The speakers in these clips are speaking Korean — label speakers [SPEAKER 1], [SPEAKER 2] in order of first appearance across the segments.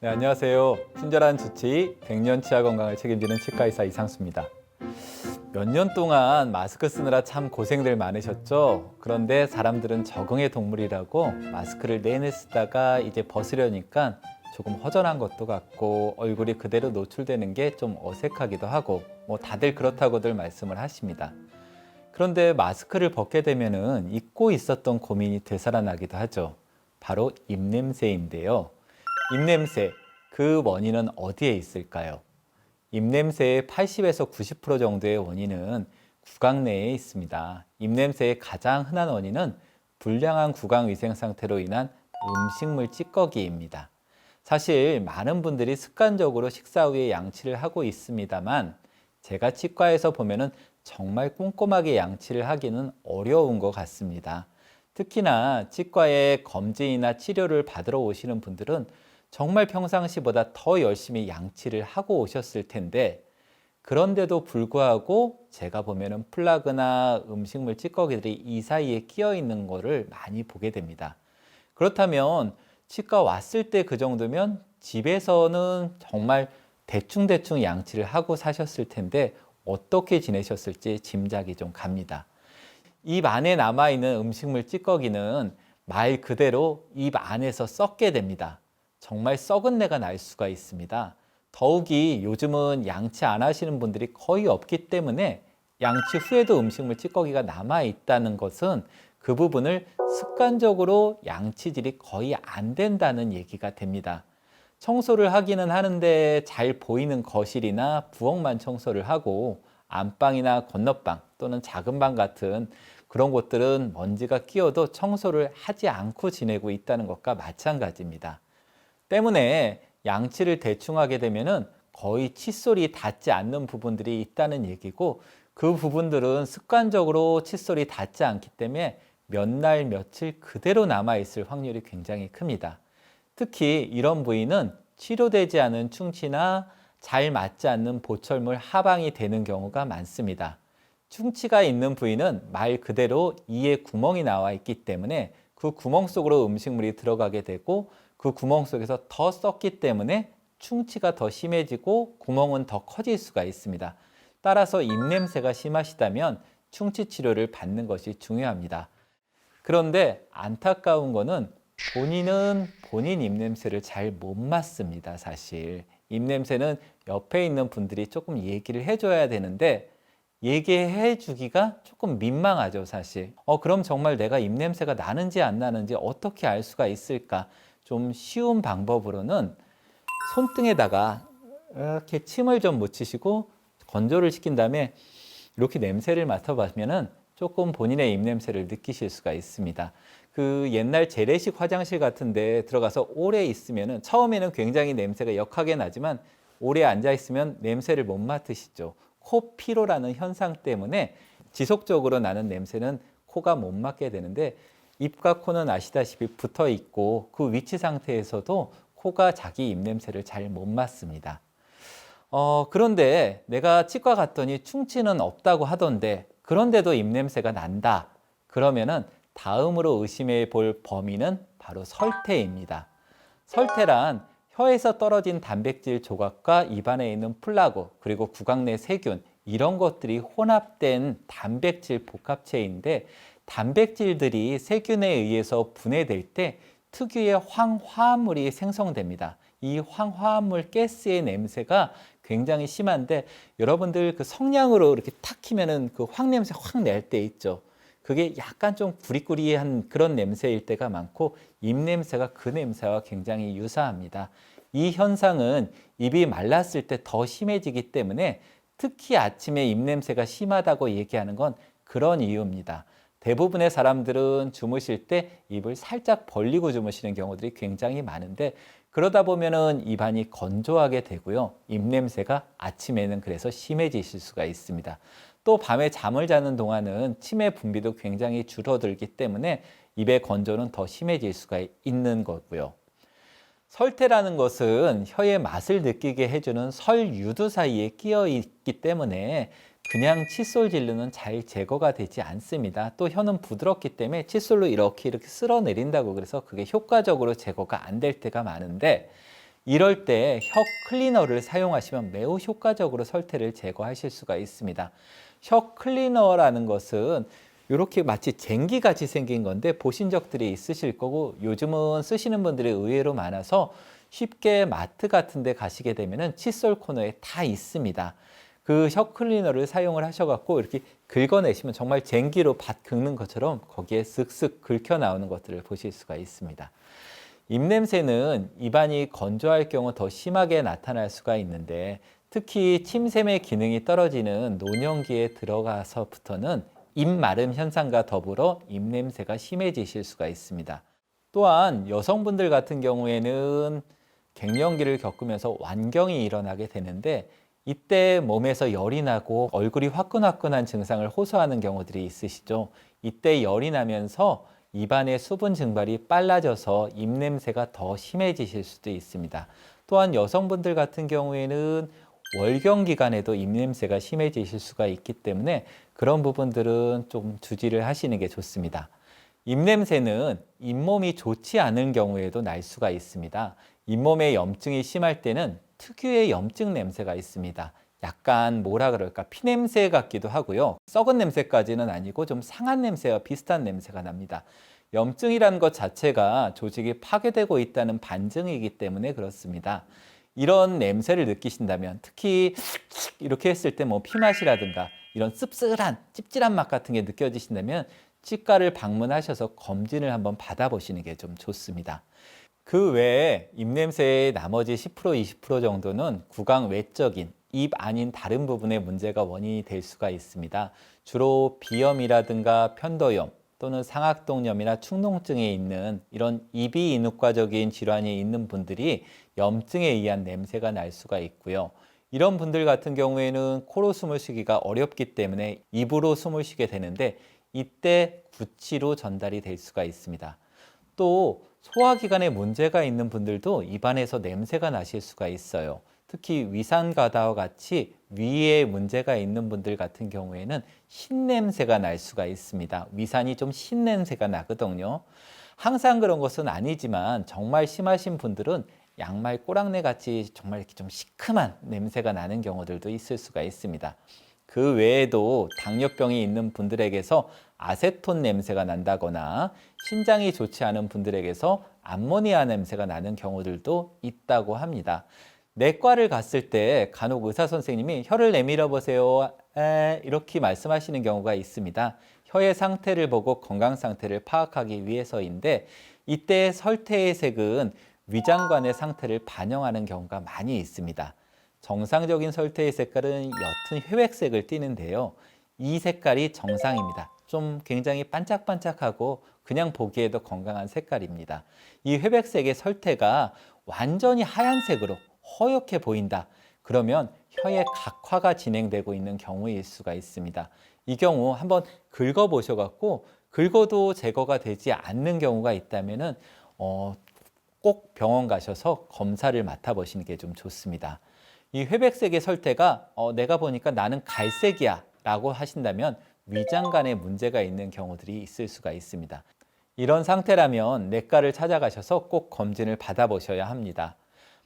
[SPEAKER 1] 네, 안녕하세요. 친절한 주치, 100년 치아 건강을 책임지는 치과의사 이상수입니다. 몇 년 동안 마스크 쓰느라 참 고생들 많으셨죠? 그런데 사람들은 적응의 동물이라고 마스크를 내내 쓰다가 이제 벗으려니까 조금 허전한 것도 같고 얼굴이 그대로 노출되는 게 좀 어색하기도 하고 다들 그렇다고들 말씀을 하십니다. 그런데 마스크를 벗게 되면은 잊고 있었던 고민이 되살아나기도 하죠. 바로 입냄새인데요. 입냄새, 그 원인은 어디에 있을까요? 입냄새의 80에서 90% 정도의 원인은 구강 내에 있습니다. 입냄새의 가장 흔한 원인은 불량한 구강 위생 상태로 인한 음식물 찌꺼기입니다. 사실 많은 분들이 습관적으로 식사 후에 양치를 하고 있습니다만 제가 치과에서 보면은 정말 꼼꼼하게 양치를 하기는 어려운 것 같습니다. 특히나 치과에 검진이나 치료를 받으러 오시는 분들은 정말 평상시보다 더 열심히 양치를 하고 오셨을 텐데 그런데도 불구하고 제가 보면은 플라그나 음식물 찌꺼기들이 이 사이에 끼어 있는 거를 많이 보게 됩니다. 그렇다면 치과 왔을 때 그 정도면 집에서는 정말 대충대충 양치를 하고 사셨을 텐데 어떻게 지내셨을지 짐작이 좀 갑니다. 입 안에 남아있는 음식물 찌꺼기는 말 그대로 입 안에서 썩게 됩니다. 정말 썩은 내가 날 수가 있습니다. 더욱이 요즘은 양치 안 하시는 분들이 거의 없기 때문에 양치 후에도 음식물 찌꺼기가 남아있다는 것은 그 부분을 습관적으로 양치질이 거의 안 된다는 얘기가 됩니다. 청소를 하기는 하는데 잘 보이는 거실이나 부엌만 청소를 하고 안방이나 건너방 또는 작은 방 같은 그런 곳들은 먼지가 끼어도 청소를 하지 않고 지내고 있다는 것과 마찬가지입니다. 때문에 양치를 대충 하게 되면은 거의 칫솔이 닿지 않는 부분들이 있다는 얘기고 그 부분들은 습관적으로 칫솔이 닿지 않기 때문에 몇 날 며칠 그대로 남아 있을 확률이 굉장히 큽니다. 특히 이런 부위는 치료되지 않은 충치나 잘 맞지 않는 보철물 하방이 되는 경우가 많습니다. 충치가 있는 부위는 말 그대로 이에 구멍이 나와 있기 때문에 그 구멍 속으로 음식물이 들어가게 되고 그 구멍 속에서 더 썩기 때문에 충치가 더 심해지고 구멍은 더 커질 수가 있습니다. 따라서 입냄새가 심하시다면 충치 치료를 받는 것이 중요합니다. 그런데 안타까운 거는 본인은 본인 입냄새를 잘 못 맡습니다, 사실. 입냄새는 옆에 있는 분들이 조금 얘기를 해줘야 되는데 얘기해 주기가 조금 민망하죠, 사실. 그럼 정말 내가 입냄새가 나는지 안 나는지 어떻게 알 수가 있을까? 좀 쉬운 방법으로는 손등에다가 이렇게 침을 좀 묻히시고 건조를 시킨 다음에 이렇게 냄새를 맡아보면은 조금 본인의 입냄새를 느끼실 수가 있습니다. 그 옛날 재래식 화장실 같은 데 들어가서 오래 있으면은 처음에는 굉장히 냄새가 역하게 나지만 오래 앉아 있으면 냄새를 못 맡으시죠. 코 피로라는 현상 때문에 지속적으로 나는 냄새는 코가 못 맡게 되는데 입과 코는 아시다시피 붙어 있고 그 위치 상태에서도 코가 자기 입냄새를 잘 못 맡습니다. 그런데 내가 치과 갔더니 충치는 없다고 하던데 그런데도 입냄새가 난다. 그러면은 다음으로 의심해 볼 범위는 바로 설태입니다. 설태란 혀에서 떨어진 단백질 조각과 입안에 있는 플라그 그리고 구강 내 세균 이런 것들이 혼합된 단백질 복합체인데 단백질들이 세균에 의해서 분해될 때 특유의 황화합물이 생성됩니다. 이 황화합물 가스의 냄새가 굉장히 심한데 여러분들 그 성냥으로 이렇게 탁 키면은 그 황냄새 확 낼 때 있죠. 그게 약간 좀 구리구리한 그런 냄새일 때가 많고 입냄새가 그 냄새와 굉장히 유사합니다. 이 현상은 입이 말랐을 때 더 심해지기 때문에 특히 아침에 입냄새가 심하다고 얘기하는 건 그런 이유입니다. 대부분의 사람들은 주무실 때 입을 살짝 벌리고 주무시는 경우들이 굉장히 많은데 그러다 보면은 입안이 건조하게 되고요. 입냄새가 아침에는 그래서 심해지실 수가 있습니다. 또 밤에 잠을 자는 동안은 치매 분비도 굉장히 줄어들기 때문에 입의 건조는 더 심해질 수가 있는 거고요. 설태라는 것은 혀의 맛을 느끼게 해주는 설유두 사이에 끼어 있기 때문에 그냥 칫솔질로는 잘 제거가 되지 않습니다. 또 혀는 부드럽기 때문에 칫솔로 이렇게 쓸어내린다고 그래서 그게 효과적으로 제거가 안 될 때가 많은데 이럴 때 혀 클리너를 사용하시면 매우 효과적으로 설태를 제거하실 수가 있습니다. 혀 클리너라는 것은 이렇게 마치 쟁기 같이 생긴 건데 보신 적들이 있으실 거고 요즘은 쓰시는 분들이 의외로 많아서 쉽게 마트 같은 데 가시게 되면은 칫솔 코너에 다 있습니다. 그 혀 클리너를 사용을 하셔갖고 이렇게 긁어내시면 정말 쟁기로 밭 긁는 것처럼 거기에 쓱쓱 긁혀 나오는 것들을 보실 수가 있습니다. 입냄새는 입안이 건조할 경우 더 심하게 나타날 수가 있는데 특히 침샘의 기능이 떨어지는 노년기에 들어가서부터는 입마름 현상과 더불어 입냄새가 심해지실 수가 있습니다. 또한 여성분들 같은 경우에는 갱년기를 겪으면서 완경이 일어나게 되는데 이때 몸에서 열이 나고 얼굴이 화끈화끈한 증상을 호소하는 경우들이 있으시죠. 이때 열이 나면서 입안의 수분 증발이 빨라져서 입냄새가 더 심해지실 수도 있습니다. 또한 여성분들 같은 경우에는 월경 기간에도 입냄새가 심해지실 수가 있기 때문에 그런 부분들은 좀 주의를 하시는 게 좋습니다. 입냄새는 잇몸이 좋지 않은 경우에도 날 수가 있습니다. 잇몸에 염증이 심할 때는 특유의 염증 냄새가 있습니다. 약간 뭐라 그럴까 피냄새 같기도 하고요. 썩은 냄새까지는 아니고 좀 상한 냄새와 비슷한 냄새가 납니다. 염증이라는 것 자체가 조직이 파괴되고 있다는 반증이기 때문에 그렇습니다. 이런 냄새를 느끼신다면 특히 이렇게 했을 때 뭐 피맛이라든가 이런 씁쓸한 찝찝한 맛 같은 게 느껴지신다면 치과를 방문하셔서 검진을 한번 받아보시는 게 좀 좋습니다. 그 외에 입냄새의 나머지 10% 20% 정도는 구강 외적인 입 아닌 다른 부분의 문제가 원인이 될 수가 있습니다. 주로 비염이라든가 편도염 또는 상악동염이나 축농증에 있는 이런 이비인후과적인 질환이 있는 분들이 염증에 의한 냄새가 날 수가 있고요. 이런 분들 같은 경우에는 코로 숨을 쉬기가 어렵기 때문에 입으로 숨을 쉬게 되는데 이때 구취로 전달이 될 수가 있습니다. 또 소화기관에 문제가 있는 분들도 입안에서 냄새가 나실 수가 있어요. 특히 위산과다와 같이 위에 문제가 있는 분들 같은 경우에는 신냄새가 날 수가 있습니다. 위산이 좀 신냄새가 나거든요. 항상 그런 것은 아니지만 정말 심하신 분들은 양말 꼬랑내 같이 정말 이렇게 좀 시큼한 냄새가 나는 경우들도 있을 수가 있습니다. 그 외에도 당뇨병이 있는 분들에게서 아세톤 냄새가 난다거나 신장이 좋지 않은 분들에게서 암모니아 냄새가 나는 경우들도 있다고 합니다. 내과를 갔을 때 간혹 의사 선생님이 혀를 내밀어 보세요. 이렇게 말씀하시는 경우가 있습니다. 혀의 상태를 보고 건강 상태를 파악하기 위해서인데 이때 설태의 색은 위장관의 상태를 반영하는 경우가 많이 있습니다. 정상적인 설태의 색깔은 옅은 회백색을 띠는데요. 이 색깔이 정상입니다. 좀 굉장히 반짝반짝하고 그냥 보기에도 건강한 색깔입니다. 이 회백색의 설태가 완전히 하얀색으로 허옇게 보인다. 그러면 혀의 각화가 진행되고 있는 경우일 수가 있습니다. 이 경우 한번 긁어보셔갖고 긁어도 제거가 되지 않는 경우가 있다면은 꼭 병원 가셔서 검사를 맡아보시는 게 좀 좋습니다. 이 회백색의 설태가 내가 보니까 나는 갈색이야 라고 하신다면 위장관에 문제가 있는 경우들이 있을 수가 있습니다. 이런 상태라면 내과를 찾아가셔서 꼭 검진을 받아보셔야 합니다.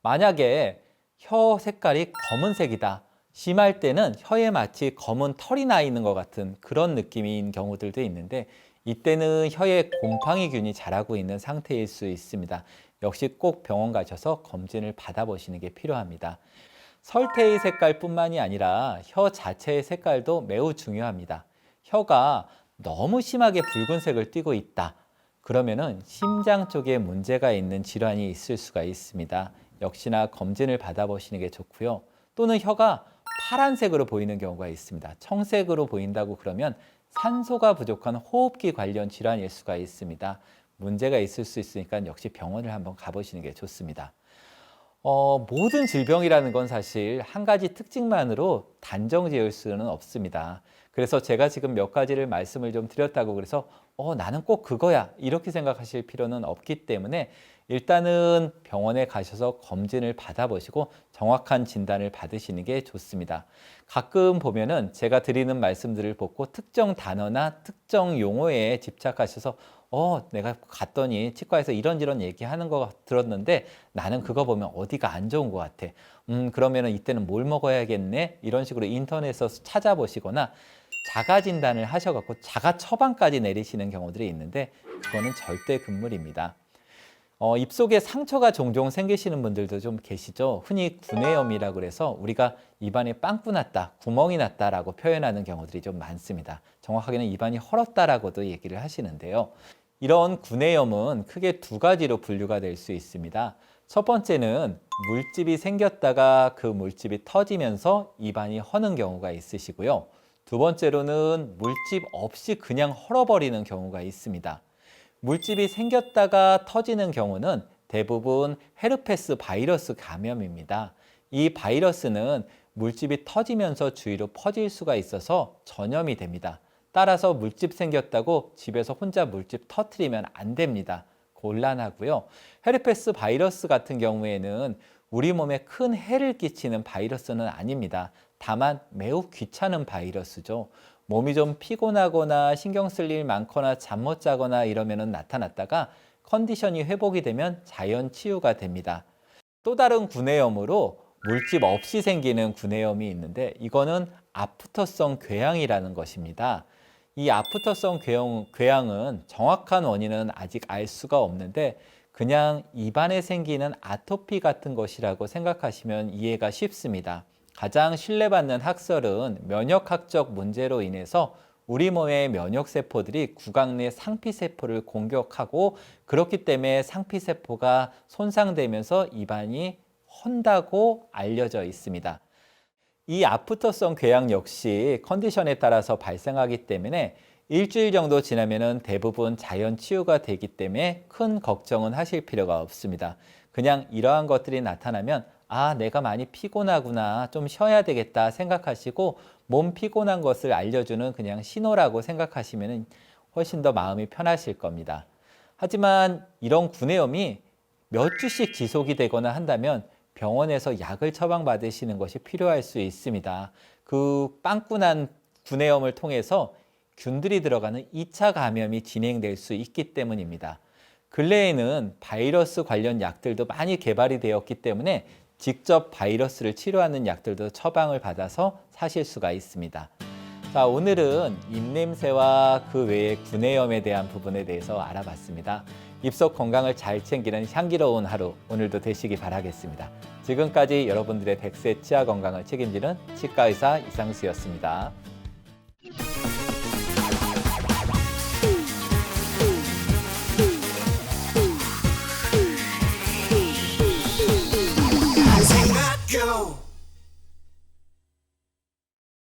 [SPEAKER 1] 만약에 혀 색깔이 검은색이다. 심할 때는 혀에 마치 검은 털이 나 있는 것 같은 그런 느낌인 경우들도 있는데 이때는 혀에 곰팡이균이 자라고 있는 상태일 수 있습니다. 역시 꼭 병원 가셔서 검진을 받아보시는 게 필요합니다. 설태의 색깔뿐만이 아니라 혀 자체의 색깔도 매우 중요합니다. 혀가 너무 심하게 붉은색을 띠고 있다. 그러면은 심장 쪽에 문제가 있는 질환이 있을 수가 있습니다. 역시나 검진을 받아보시는 게 좋고요. 또는 혀가 파란색으로 보이는 경우가 있습니다. 청색으로 보인다고 그러면 산소가 부족한 호흡기 관련 질환일 수가 있습니다. 문제가 있을 수 있으니까 역시 병원을 한번 가보시는 게 좋습니다. 모든 질병이라는 건 사실 한 가지 특징만으로 단정 지을 수는 없습니다. 그래서 제가 지금 몇 가지를 말씀을 좀 드렸다고 그래서 나는 꼭 그거야 이렇게 생각하실 필요는 없기 때문에 일단은 병원에 가셔서 검진을 받아보시고 정확한 진단을 받으시는 게 좋습니다. 가끔 보면은 제가 드리는 말씀들을 보고 특정 단어나 특정 용어에 집착하셔서 내가 갔더니 치과에서 이런저런 얘기하는 거 들었는데 나는 그거 보면 어디가 안 좋은 것 같아. 그러면은 이때는 뭘 먹어야겠네? 이런 식으로 인터넷에서 찾아보시거나 자가 진단을 하셔갖고 자가 처방까지 내리시는 경우들이 있는데 그거는 절대 금물입니다. 입속에 상처가 종종 생기시는 분들도 좀 계시죠. 흔히 구내염이라 그래서 우리가 입안에 빵꾸 났다, 구멍이 났다라고 표현하는 경우들이 좀 많습니다. 정확하게는 입안이 헐었다라고도 얘기를 하시는데요. 이런 구내염은 크게 두 가지로 분류가 될 수 있습니다. 첫 번째는 물집이 생겼다가 그 물집이 터지면서 입안이 허는 경우가 있으시고요. 두 번째로는 물집 없이 그냥 헐어버리는 경우가 있습니다. 물집이 생겼다가 터지는 경우는 대부분 헤르페스 바이러스 감염입니다. 이 바이러스는 물집이 터지면서 주위로 퍼질 수가 있어서 전염이 됩니다. 따라서 물집 생겼다고 집에서 혼자 물집 터트리면 안 됩니다. 곤란하고요. 헤르페스 바이러스 같은 경우에는 우리 몸에 큰 해를 끼치는 바이러스는 아닙니다. 다만 매우 귀찮은 바이러스죠. 몸이 좀 피곤하거나 신경 쓸 일 많거나 잠 못 자거나 이러면 나타났다가 컨디션이 회복이 되면 자연 치유가 됩니다. 또 다른 구내염으로 물집 없이 생기는 구내염이 있는데 이거는 아프터성 궤양이라는 것입니다. 이 아프터성 궤양은 정확한 원인은 아직 알 수가 없는데 그냥 입안에 생기는 아토피 같은 것이라고 생각하시면 이해가 쉽습니다. 가장 신뢰받는 학설은 면역학적 문제로 인해서 우리 몸의 면역세포들이 구강 내 상피세포를 공격하고 그렇기 때문에 상피세포가 손상되면서 입안이 헌다고 알려져 있습니다. 이 아프터성 궤양 역시 컨디션에 따라서 발생하기 때문에 일주일 정도 지나면 대부분 자연 치유가 되기 때문에 큰 걱정은 하실 필요가 없습니다. 그냥 이러한 것들이 나타나면 내가 많이 피곤하구나, 좀 쉬어야 되겠다 생각하시고 몸 피곤한 것을 알려주는 그냥 신호라고 생각하시면 훨씬 더 마음이 편하실 겁니다. 하지만 이런 구내염이 몇 주씩 지속이 되거나 한다면 병원에서 약을 처방받으시는 것이 필요할 수 있습니다. 그 빵꾸 난 구내염을 통해서 균들이 들어가는 2차 감염이 진행될 수 있기 때문입니다. 근래에는 바이러스 관련 약들도 많이 개발이 되었기 때문에 직접 바이러스를 치료하는 약들도 처방을 받아서 사실 수가 있습니다. 자, 오늘은 입냄새와 그 외의 구내염에 대한 부분에 대해서 알아봤습니다. 입속 건강을 잘 챙기는 향기로운 하루 오늘도 되시기 바라겠습니다. 지금까지 여러분들의 100세 치아 건강을 책임지는 치과의사 이상수였습니다.
[SPEAKER 2] Go!